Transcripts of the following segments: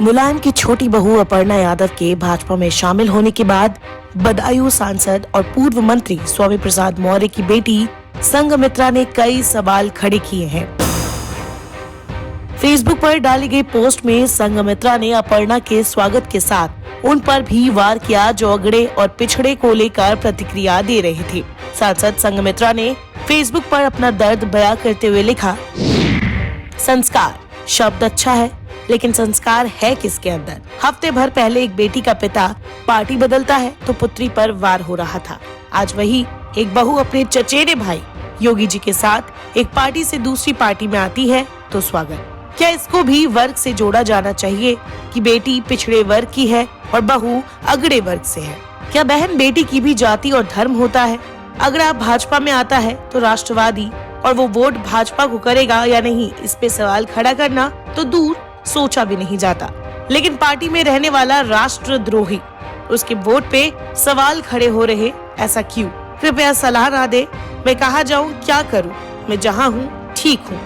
मुलायम की छोटी बहू अपर्णा यादव के भाजपा में शामिल होने के बाद बदायूं सांसद और पूर्व मंत्री स्वामी प्रसाद मौर्य की बेटी संघमित्रा ने कई सवाल खड़े किए हैं। फेसबुक पर डाली गई पोस्ट में संघमित्रा ने अपर्णा के स्वागत के साथ उन पर भी वार किया जो अगड़े और पिछड़े को लेकर प्रतिक्रिया दे रहे थे। सांसद संघमित्रा ने फेसबुक पर अपना दर्द बयां करते हुए लिखा, संस्कार शब्द अच्छा है, लेकिन संस्कार है किसके अंदर। हफ्ते भर पहले एक बेटी का पिता पार्टी बदलता है तो पुत्री पर वार हो रहा था। आज वही एक बहू अपने चचेरे भाई योगी जी के साथ एक पार्टी से दूसरी पार्टी में आती है तो स्वागत। क्या इसको भी वर्ग से जोड़ा जाना चाहिए कि बेटी पिछड़े वर्ग की है और बहू अगड़े वर्ग से है? क्या बहन बेटी की भी जाति और धर्म होता है? अगर आप भाजपा में आता है तो राष्ट्रवादी और वो वोट भाजपा को करेगा या नहीं, इस पे सवाल खड़ा करना तो दूर सोचा भी नहीं जाता। लेकिन पार्टी में रहने वाला राष्ट्रद्रोही, उसके वोट पे सवाल खड़े हो रहे, ऐसा क्यों? कृपया सलाह ना दे, मैं कहाँ जाऊँ, क्या करूँ, मैं जहाँ हूँ ठीक हूँ।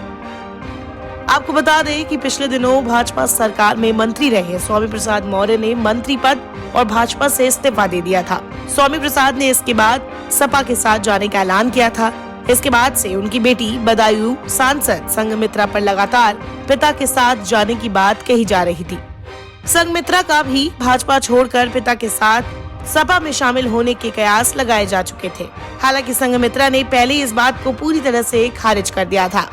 आपको बता दें कि पिछले दिनों भाजपा सरकार में मंत्री रहे स्वामी प्रसाद मौर्य ने मंत्री पद और भाजपा से इस्तीफा दे दिया था। स्वामी प्रसाद ने इसके बाद सपा के साथ जाने का ऐलान किया था। इसके बाद से उनकी बेटी बदायूं सांसद संघमित्रा पर लगातार पिता के साथ जाने की बात कही जा रही थी। संघमित्रा का भी भाजपा छोड़कर पिता के साथ सपा में शामिल होने के कयास लगाए जा चुके थे। हालांकि संघमित्रा ने पहले इस बात को पूरी तरह से खारिज कर दिया था।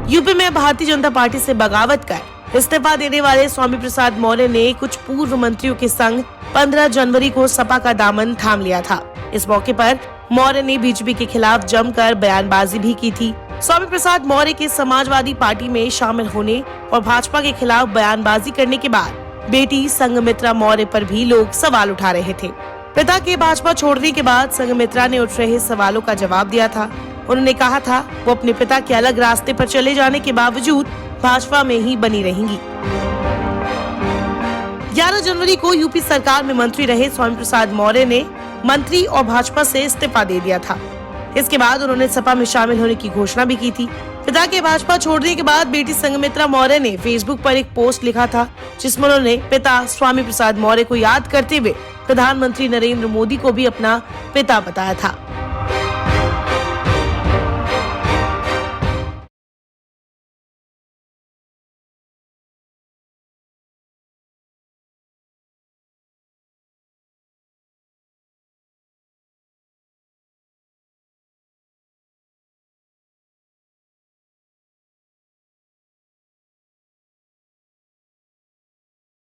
यूपी में भारतीय जनता पार्टी से बगावत कर इस्तीफा देने वाले स्वामी प्रसाद मौर्य ने कुछ पूर्व मंत्रियों के संग 15 जनवरी को सपा का दामन थाम लिया था। इस मौके पर मौर्य ने बीजेपी के खिलाफ जमकर बयानबाजी भी की थी। स्वामी प्रसाद मौर्य के समाजवादी पार्टी में शामिल होने और भाजपा के खिलाफ बयानबाजी करने के बाद बेटी संघमित्रा मौर्य पर भी लोग सवाल उठा रहे थे। पिता के भाजपा छोड़ने के बाद संघमित्रा ने उठ रहे सवालों का जवाब दिया था। उन्होंने कहा था वो अपने पिता के अलग रास्ते पर चले जाने के बावजूद भाजपा में ही बनी रहेंगी। 11 जनवरी को यूपी सरकार में मंत्री रहे स्वामी प्रसाद मौर्य ने मंत्री और भाजपा से इस्तीफा दे दिया था। इसके बाद उन्होंने सपा में शामिल होने की घोषणा भी की थी। पिता के भाजपा छोड़ने के बाद बेटी संघमित्रा मौर्य ने फेसबुक पर एक पोस्ट लिखा था, जिसमें उन्होंने पिता स्वामी प्रसाद मौर्य को याद करते हुए प्रधानमंत्री नरेंद्र मोदी को भी अपना पिता बताया था।